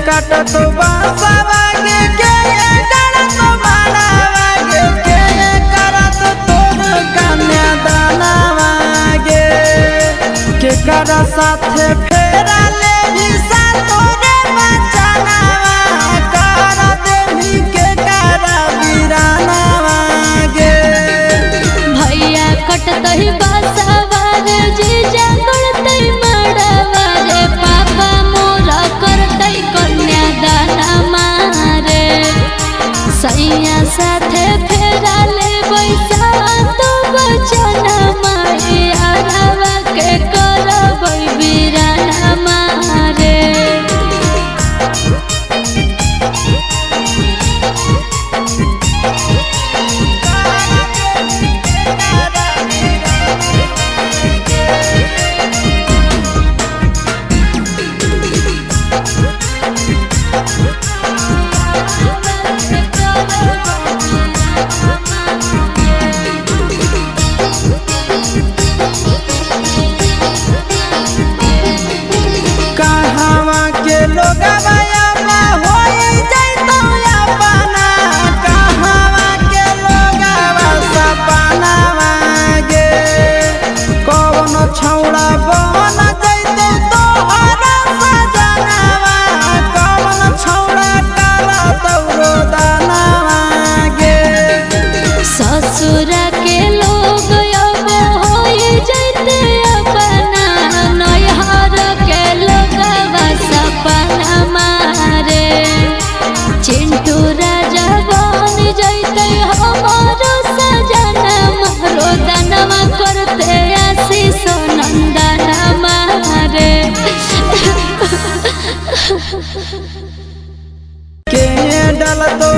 काट तो बासावागे के डाला तो मारावागे के करत तोर कन्या दानावागे के करा साथे फेरा ले भी सा तोरे बचानावा करा देवी के करा वीरानावागे भैया कटतही बासावागे जीजा करतई मड़ावागे पापा मोरा करतई कन्या दाना मारे सैया साथे फेरा ले बैसा तो बचना मारे आरावा के करबई वीराना मारे छौड़ा बन जैतो तोहरा सजनावा कौन छौड़ा काला तौरो दानावा गे ससुरा के लोग अब होई जैते अपना नैहर के लोग सपना मारे चिंटू राजा बन जैते हमारो सजना मारो दानवा करते आशीष नंदना मारे के डाल तो